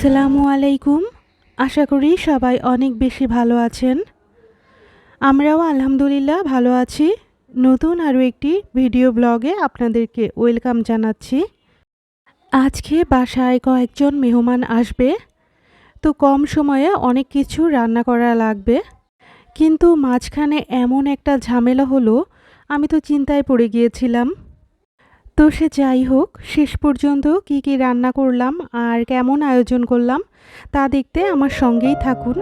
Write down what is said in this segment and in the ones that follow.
আসসালামু আলাইকুম। আশা করি সবাই অনেক বেশি ভালো আছেন। আমরাও আলহামদুলিল্লাহ ভালো আছি। নতুন আরও একটি ভিডিও ব্লগে আপনাদেরকে ওয়েলকাম জানাচ্ছি। আজকে বাসায় কয়েকজন মেহমান আসবে, তো কম সময়ে অনেক কিছু রান্না করা লাগবে। কিন্তু মাঝখানে এমন একটা ঝামেলা হলো, আমি তো চিন্তায় পড়ে গিয়েছিলাম। তো সে যাই হোক, শেষ পর্যন্ত কি কি রান্না করলাম আর কেমন আয়োজন করলাম তা দেখতে আমার সঙ্গেই থাকুন।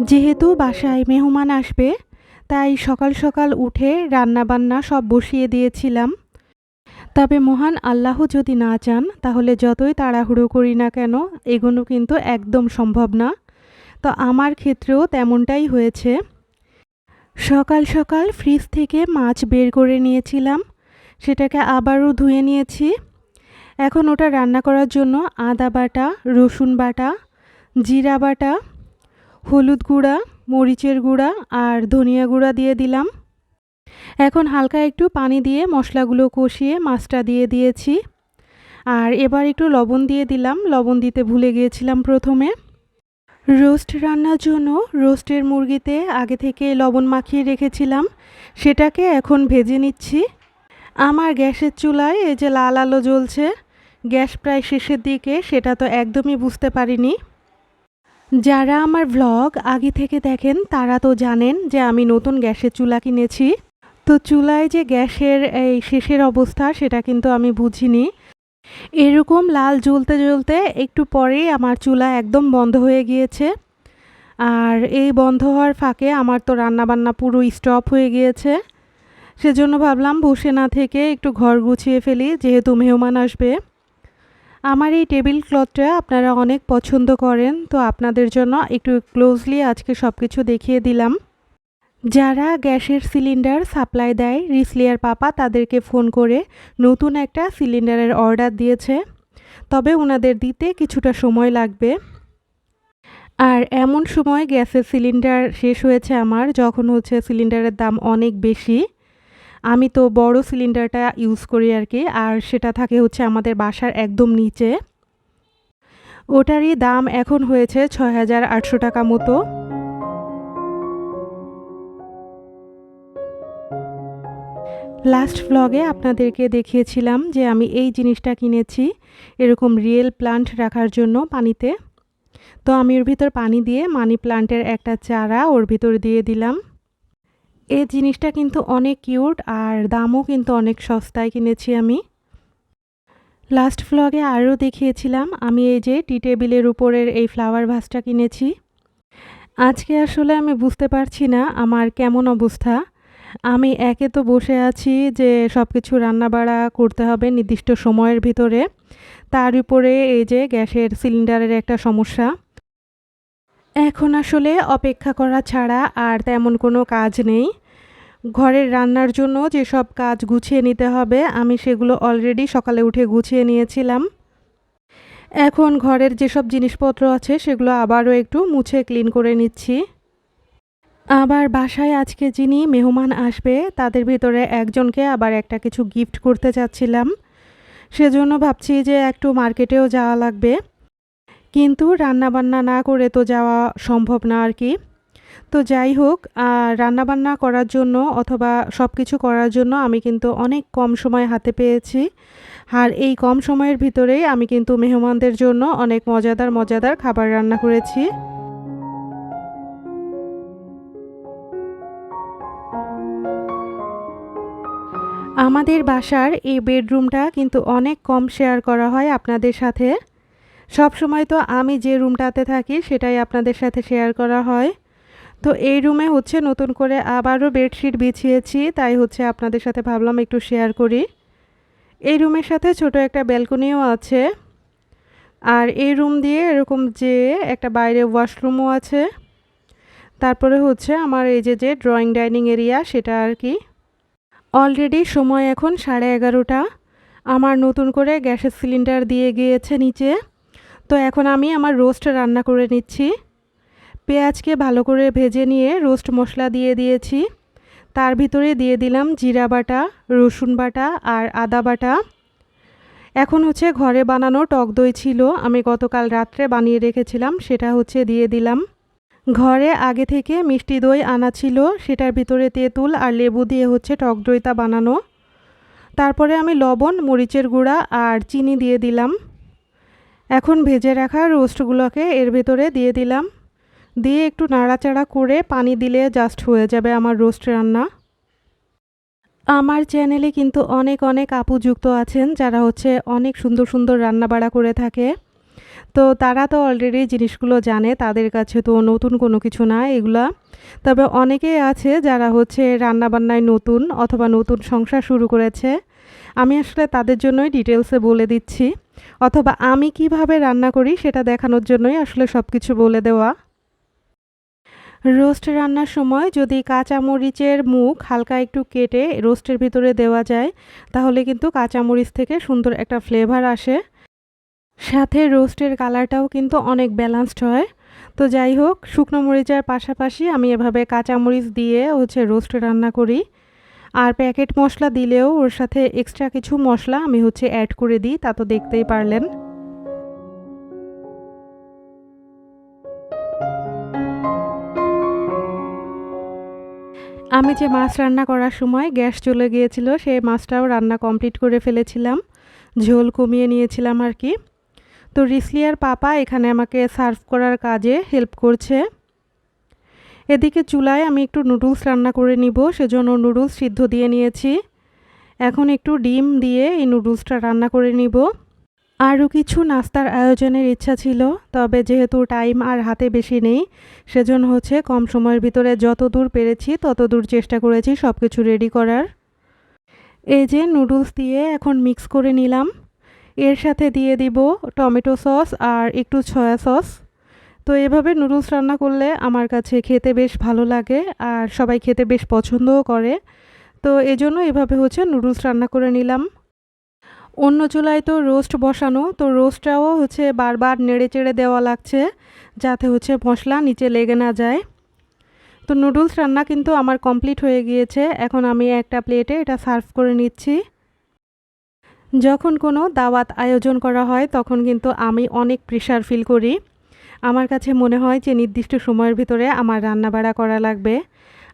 যেহেতু বাসায় মেহমান আসবে, তাই সকাল সকাল উঠে রান্নাবান্না সব বসিয়ে দিয়েছিলাম। তবে মহান আল্লাহ যদি না চান, তাহলে যতই তাড়াহুড়ো করি না কেন, এগুলো কিন্তু একদম সম্ভব না। তো আমার ক্ষেত্রেও তেমনটাই হয়েছে। সকাল সকাল ফ্রিজ থেকে মাছ বের করে নিয়েছিলাম, সেটাকে আবারও ধুয়ে নিয়েছি। এখন ওটা রান্না করার জন্য আদা বাটা, রসুন বাটা, জিরা বাটা, হলুদ গুঁড়া, মরিচের গুঁড়া আর ধনিয়া গুঁড়া দিয়ে দিলাম। এখন হালকা একটু পানি দিয়ে মশলাগুলো কষিয়ে মাছটা দিয়ে দিয়েছি। আর এবার একটু লবণ দিয়ে দিলাম, লবণ দিতে ভুলে গিয়েছিলাম প্রথমে। রোস্ট রান্নার জন্য রোস্টের মুরগিতে আগে থেকে লবণ মাখিয়ে রেখেছিলাম, সেটাকে এখন ভেজে নিচ্ছি। আমার গ্যাসের চুলায় এই যে লাল আলো জ্বলছে, গ্যাস প্রায় শেষের দিকে, সেটা তো একদমই বুঝতে পারিনি। যারা আমার ভ্লগ আগে থেকে দেখেন তারা তো জানেন যে আমি নতুন গ্যাসের চুলা কিনেছি। তো চুলায় যে গ্যাসের এই শেষের অবস্থা, সেটা কিন্তু আমি বুঝিনি। এরকম লাল জ্বলতে জ্বলতে একটু পরেই আমার চুলা একদম বন্ধ হয়ে গিয়েছে। আর এই বন্ধ হওয়ার ফাঁকে আমার তো রান্নাবান্না পুরো স্টপ হয়ে গিয়েছে। সেজন্য ভাবলাম বসে না থেকে একটু ঘর গুছিয়ে ফেলি, যেহেতু মেহমান আসবে। আমার এই টেবিল ক্লথটা আপনারা অনেক পছন্দ করেন, তো আপনাদের জন্য একটু ক্লোজলি আজকে সব কিছু দেখিয়ে দিলাম। যারা গ্যাসের সিলিন্ডার সাপ্লাই দেয়, রিসলিয়ার পাপা তাদেরকে ফোন করে নতুন একটা সিলিন্ডারের অর্ডার দিয়েছে, তবে ওনাদের দিতে কিছুটা সময় লাগবে। আর এমন সময় গ্যাসের সিলিন্ডার শেষ হয়েছে আমার, যখন সিলিন্ডারের দাম অনেক বেশি। আমি তো বড় সিলিন্ডারটা ইউজ করি আর কি, আর সেটা থাকে আমাদের বাসার একদম নিচে। ওটারই দাম এখন হয়েছে ৬,৮০০ টাকা মতো। লাস্ট ভ্লগে আপনাদেরকে দেখিয়েছিলাম যে আমি এই জিনিসটা কিনেছি, এরকম রিয়েল প্লান্ট রাখার জন্য পানিতে। তো আমি ওর ভিতর পানি দিয়ে মানি প্লান্টের একটা চারা ওর ভিতর দিয়ে দিলাম। এই জিনিসটা কিন্তু অনেক কিউট, আর দামও কিন্তু অনেক সস্তায় কিনেছি আমি। লাস্ট ভ্লগে আরও দেখিয়েছিলাম আমি এই যে টি টেবিলের উপরের এই ফ্লাওয়ার ভাসটা কিনেছি। আজকে আসলে আমি বুঝতে পারছি না আমার কেমন অবস্থা। আমি একে তো বসে আছি যে সব কিছু রান্নাবাড়া করতে হবে নির্দিষ্ট সময়ের ভিতরে, তার উপরে এই যে গ্যাসের সিলিন্ডারের একটা সমস্যা। এখন আসলে অপেক্ষা করা ছাড়া আর তেমন কোনো কাজ নেই। ঘরের রান্নার জন্য যেসব কাজ গুছিয়ে নিতে হবে, আমি সেগুলো অলরেডি সকালে উঠে গুছিয়ে নিয়েছিলাম। এখন ঘরের যেসব জিনিসপত্র আছে সেগুলো আবারও একটু মুছে ক্লিন করে নিচ্ছি। আবার বাসায় আজকে যিনি মেহমান আসবে তাদের ভিতরে একজনকে আবার একটা কিছু গিফট করতে চাচ্ছিলাম, সেজন্য ভাবছি যে একটু মার্কেটেও যাওয়া লাগবে, কিন্তু রান্নাবান্না না করে তো যাওয়া সম্ভব না আর কি। তো যাই হোক, রান্নাবান্না করার জন্য অথবা সব কিছু করার জন্য আমি কিন্তু অনেক কম সময় হাতে পেয়েছি। আর এই কম সময়ের ভিতরেই আমি কিন্তু মেহমানদের জন্য অনেক মজাদার মজাদার খাবার রান্না করেছি। আমাদের বাসার এই বেডরুমটা কিন্তু অনেক কম শেয়ার করা হয় আপনাদের সাথে। সব সময় তো আমি যে রুমটাতে থাকি সেটাই আপনাদের সাথে শেয়ার করা হয়। তো এই রুমে নতুন করে আবারও বেডশিট বিছিয়েছি, তাই আপনাদের সাথে ভাবলাম একটু শেয়ার করি। এই রুমের সাথে ছোট একটা ব্যালকনিও আছে, আর এই রুম দিয়ে এরকম যে একটা বাইরে ওয়াশরুমও আছে। তারপরে আমার এই যে ড্রয়িং ডাইনিং এরিয়া, সেটা আর কি। অলরেডি সময় এখন 11:30। আমার নতুন করে গ্যাসের সিলিন্ডার দিয়ে গিয়েছে নিচে। তো এখন আমি আমার রোস্ট রান্না করে নিচ্ছি। পেঁয়াজকে ভালো করে ভেজে নিয়ে রোস্ট মশলা দিয়ে দিয়েছি, তার ভিতরে দিয়ে দিলাম জিরা বাটা, রসুন বাটা আর আদা বাটা। এখন হচ্ছে ঘরে বানানো টক দই ছিল, আমি গতকাল রাত্রে বানিয়ে রেখেছিলাম, সেটা হচ্ছে দিয়ে দিলাম। ঘরে আগে থেকে মিষ্টি দই আনা ছিল, সেটার ভিতরে তেঁতুল আর লেবু দিয়ে হচ্ছে টক দইটা বানানো। তারপরে আমি লবণ, মরিচের গুঁড়া আর চিনি দিয়ে দিলাম। এখন ভেজে রাখা রোস্টগুলোকে এর ভেতরে দিয়ে দিলাম, দিয়ে একটু নাড়াচাড়া করে পানি দিলে জাস্ট হয়ে যাবে আমার রোস্ট রান্না। আমার চ্যানেলে কিন্তু অনেক অনেক আপু যুক্ত আছেন যারা হচ্ছে অনেক সুন্দর সুন্দর রান্নাবাড়া করে থাকে। তো তারা তো অলরেডি জিনিসগুলো জানে, তাদের কাছে তো নতুন কোনো কিছু না এগুলা। তবে অনেকেই আছে যারা হচ্ছে রান্নাবান্নায় নতুন অথবা নতুন সংসার শুরু করেছে। আমি আসলে তাদের জন্যই ডিটেলসে বলে দিচ্ছি, অথবা আমি কিভাবে রান্না করি সেটা দেখানোর জন্যই আসলে সব কিছু বলে দেওয়া। রোস্ট রান্নার সময় যদি কাঁচামরিচের মুখ হালকা একটু কেটে রোস্টের ভিতরে দেওয়া যায়, তাহলে কিন্তু কাঁচামরিচ থেকে সুন্দর একটা ফ্লেভার আসে, সাথে রোস্টের কালারটাও কিন্তু অনেক ব্যালেন্সড হয়। তো যাই হোক, শুকনো মরিচের পাশাপাশি আমি এভাবে কাঁচামরিচ দিয়ে হচ্ছে রোস্ট রান্না করি। আর প্যাকেট মশলা দিলেও ওর সাথে এক্সট্রা কিছু মশলা আমি হচ্ছে অ্যাড করে দিই, তা তো দেখতেই পারলেন। আমি যে মাছ রান্না করার সময় গ্যাস চলে গিয়েছিল, সেই মাছটাও রান্না কমপ্লিট করে ফেলেছিলাম, ঝোল কমিয়ে নিয়েছিলাম আর কি। তো রিসলিয়ার পাপা এখানে আমাকে সার্ভ করার কাজে হেল্প করছে। এদিকে চুলায় আমি একটু নুডলস রান্না করে নিব, সেজন্য নুডলস সিদ্ধ দিয়ে নিয়েছি। এখন একটু ডিম দিয়ে এই নুডলসটা রান্না করে নিব। আরও কিছু নাস্তার আয়োজনের ইচ্ছা ছিল, তবে যেহেতু টাইম আর হাতে বেশি নেই, সেজন্য হচ্ছে কম সময়ের ভিতরে যত দূর পেরেছি তত দূর চেষ্টা করেছি সব কিছু রেডি করার। এই যে নুডলস দিয়ে এখন মিক্স করে নিলাম, এর সাথে দিয়ে দিব টমেটো সস আর একটু সয়া সস। তো এভাবে নুডলস রান্না করলে আমার কাছে খেতে বেশ ভালো লাগে আর সবাই খেতে বেশ পছন্দও করে। তো এজন্য এভাবে হচ্ছে নুডলস রান্না করে নিলাম। অন্য চুলায় তো রোস্ট বসানো, তো রোস্টটাও হচ্ছে বারবার নেড়ে চেড়ে দেওয়া লাগছে যাতে হচ্ছে মশলা নিচে লেগে না যায়। তো নুডলস রান্না কিন্তু আমার কমপ্লিট হয়ে গিয়েছে, এখন আমি একটা প্লেটে এটা সার্ভ করে নিচ্ছি। যখন কোনো দাওয়াত আয়োজন করা হয় তখন কিন্তু আমি অনেক প্রেশার ফিল করি। আমার কাছে মনে হয় যে নির্দিষ্ট সময়ের ভিতরে আমার রান্নাবাড়া করা লাগবে,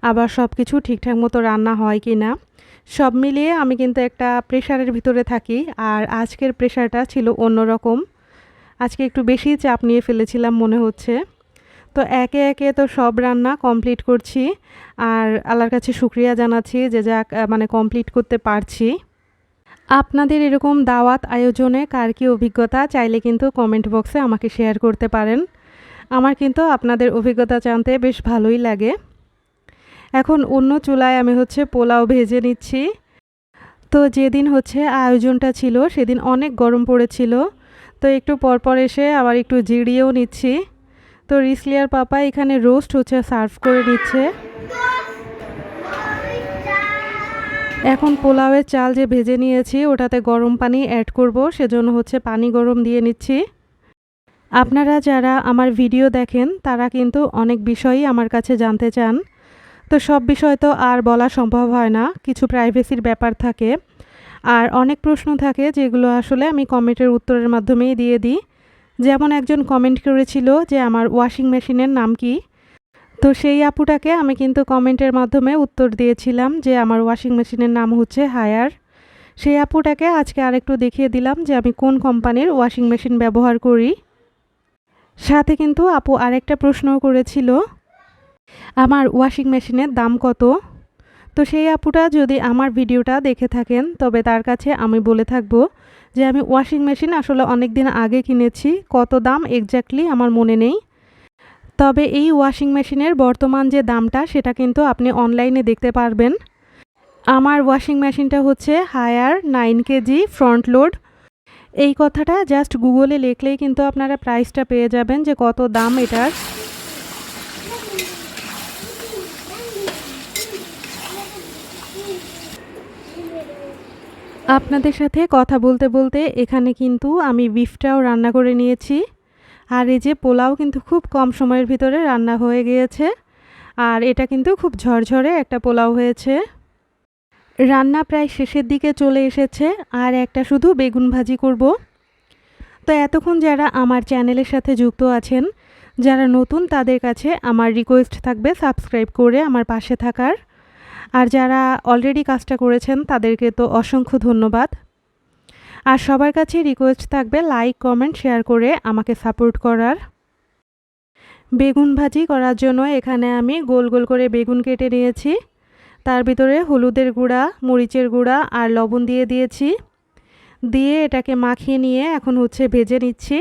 আবার সব কিছু ঠিকঠাক মতো রান্না হয় কি না, সব মিলিয়ে আমি কিন্তু একটা প্রেশারের ভিতরে থাকি। আর আজকের প্রেশারটা ছিল অন্যরকম, আজকে একটু বেশি চাপ নিয়ে ফেলেছিলাম মনে হচ্ছে। তো একে একে তো সব রান্না কমপ্লিট করছি, আর আল্লাহর কাছে শুকরিয়া জানাচ্ছি যে যাক মানে কমপ্লিট করতে পারছি। আপনাদের এরকম দাওয়াত আয়োজনে কার কী অভিজ্ঞতা চাইলে কিন্তু কমেন্ট বক্সে আমাকে শেয়ার করতে পারেন। আমার কিন্তু আপনাদের অভিজ্ঞতা জানতে বেশ ভালোই লাগে। এখন অন্য চুলায় আমি হচ্ছে পোলাও ভেজে নিচ্ছি। তো যেদিন হচ্ছে আয়োজনটা ছিল সেদিন অনেক গরম পড়েছিল, তো একটু পরপর এসে আবার একটু জিরিয়েও নিচ্ছি। তো রিসলিয়ার পাপা এখানে রোস্ট হচ্ছে সার্ভ করে নিচ্ছে। এখন পোলাওয়ের চাল যে ভেজে নিয়েছি ওটাতে গরম পানি অ্যাড করব, সেজন্য হচ্ছে পানি গরম দিয়ে নিচ্ছি। আপনারা যারা আমার ভিডিও দেখেন তারা কিন্তু অনেক বিষয়ই আমার কাছে জানতে চান, তো সব বিষয় তো আর বলা সম্ভব হয় না, কিছু প্রাইভেসির ব্যাপার থাকে আর অনেক প্রশ্ন থাকে যেগুলো আসলে আমি কমেন্টের উত্তরের মাধ্যমেই দিয়ে দিই। যেমন একজন কমেন্ট করেছিল যে আমার ওয়াশিং মেশিনের নাম কি, তো সেই আপুটাকে আমি কিন্তু কমেন্টের মাধ্যমে উত্তর দিয়েছিলাম যে আমার ওয়াশিং মেশিনের নাম হচ্ছে হায়ার। সেই আপুটাকে আজকে আরেকটু দেখিয়ে দিলাম যে আমি কোন কোম্পানির ওয়াশিং মেশিন ব্যবহার করি। সাথে কিন্তু আপু আরেকটা প্রশ্নও করেছিল আমার ওয়াশিং মেশিনের দাম কত। তো সেই আপুটা যদি আমার ভিডিওটা দেখে থাকেন তবে তার কাছে আমি বলে থাকবো যে আমি ওয়াশিং মেশিন আসলে অনেক দিন আগে কিনেছি, কত দাম এক্স্যাক্টলি আমার মনে নেই। তবে এই ওয়াশিং মেশিনের বর্তমান যে দামটা সেটা কিন্তু আপনি অনলাইনে দেখতে পারবেন। আমার ওয়াশিং মেশিনটা হচ্ছে হায়ার 9 কেজি ফ্রন্ট লোড। এই কথাটা জাস্ট গুগলে লিখলেই কিন্তু আপনারা প্রাইসটা পেয়ে যাবেন যে কত দাম এটার। আপনাদের সাথে কথা বলতে বলতে এখানে কিন্তু আমি বিফটাও রান্না করে নিয়েছি, আর এই যে পোলাও কিন্তু খুব কম সময়ের ভিতরে রান্না হয়ে গিয়েছে। আর এটা কিন্তু খুব ঝরঝরে একটা পোলাও হয়েছে। রান্না প্রায় শেষের দিকে চলে এসেছে, আর একটা শুধু বেগুন ভাজি করব। তো এতক্ষণ যারা আমার চ্যানেলের সাথে যুক্ত আছেন, যারা নতুন, তাদের কাছে আমার রিকোয়েস্ট থাকবে সাবস্ক্রাইব করে আমার পাশে থাকার। আর যারা অলরেডি কাজটা করেছেন তাদেরকে তো অসংখ্য ধন্যবাদ। আর সবার কাছে রিকোয়েস্ট থাকবে লাইক, কমেন্ট, শেয়ার করে আমাকে সাপোর্ট করার। বেগুন ভাজি করার জন্য এখানে আমি গোল গোল করে বেগুন কেটে নিয়েছি। তার ভিতরে হলুদের গুঁড়া, মরিচের গুঁড়া আর লবণ দিয়ে দিয়েছি। দিয়ে এটাকে মাখিয়ে নিয়ে এখন ভেজে নিচ্ছি।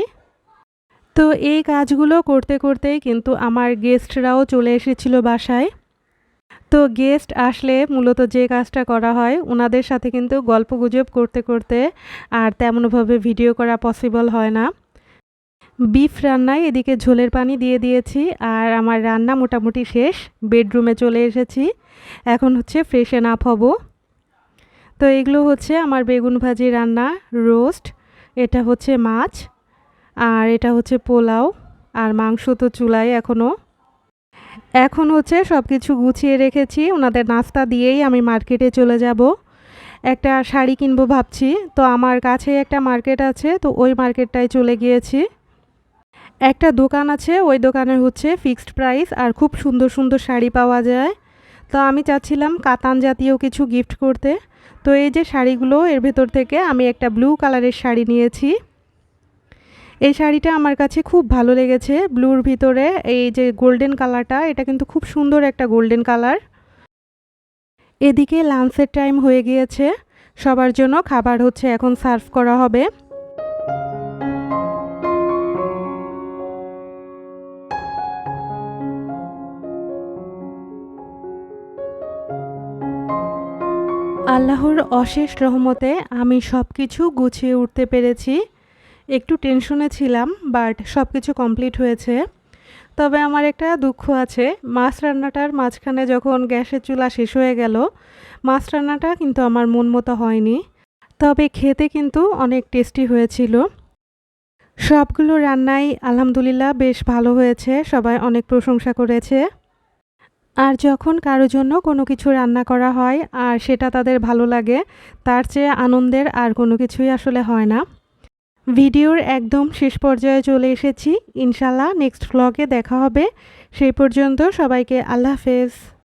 তো এই কাজগুলো করতে করতেই কিন্তু আমার গেস্টরাও চলে এসেছিল বাসায়। তো গেস্ট আসলে মূলত যে কাজটা করা হয়, ওনাদের সাথে কিন্তু গল্পগুজব করতে করতে আর তেমনভাবে ভিডিও করা পসিবল হয় না। বিফ রান্নায় এদিকে ঝোলের পানি দিয়ে দিয়েছি, আর আমার রান্না মোটামুটি শেষ। বেডরুমে চলে এসেছি, এখন ফ্রেশন আপ হব। তো এগুলো আমার বেগুন ভাজি রান্না, রোস্ট, এটা মাছ, আর এটা পোলাও, আর মাংস তো চুলায় এখনও। এখন সব কিছু গুছিয়ে রেখেছি। ওনাদের নাস্তা দিয়েই আমি মার্কেটে চলে যাব। একটা শাড়ি কিনবো ভাবছি। তো আমার কাছে একটা মার্কেট আছে, তো ওই মার্কেটটায় চলে গিয়েছি। একটা দোকান আছে, ওই দোকানে ফিক্সড প্রাইস আর খুব সুন্দর সুন্দর শাড়ি পাওয়া যায়। তো আমি চাচ্ছিলাম কাতান জাতীয় কিছু গিফট করতে। তো এই যে শাড়িগুলো, এর ভেতর থেকে আমি একটা ব্লু কালারের শাড়ি নিয়েছি। এই শাড়িটা আমার কাছে খুব ভালো লেগেছে। ব্লুর ভিতরে এই যে গোল্ডেন কালারটা, এটা কিন্তু খুব সুন্দর একটা গোল্ডেন কালার। এদিকে লাঞ্চের টাইম হয়ে গিয়েছে, সবার জন্য খাবার এখন সার্ভ করা হবে। আল্লাহর অশেষ রহমতে আমি সব কিছু গুছিয়ে উঠতে পেরেছি। একটু টেনশনে ছিলাম, বাট সব কিছু কমপ্লিট হয়েছে। তবে আমার একটা দুঃখ আছে, মাছ রান্নাটার মাঝখানে যখন গ্যাসের চুলা শেষ হয়ে গেল, মাছ রান্নাটা কিন্তু আমার মন মতো হয়নি। তবে খেতে কিন্তু অনেক টেস্টি হয়েছিল। সবগুলো রান্নাই আলহামদুলিল্লাহ বেশ ভালো হয়েছে, সবাই অনেক প্রশংসা করেছে। আর যখন কারো জন্য কোনো কিছু রান্না করা হয় আর সেটা তাদের ভালো লাগে, তার চেয়ে আনন্দের আর কোনো কিছুই আসলে হয় না। ভিডিওর একদম শেষ পর্যায়ে চলে এসেছি। ইনশাল্লাহ নেক্সট ভ্লগে দেখা হবে। সেই পর্যন্ত সবাইকে আল্লাহ হাফেজ।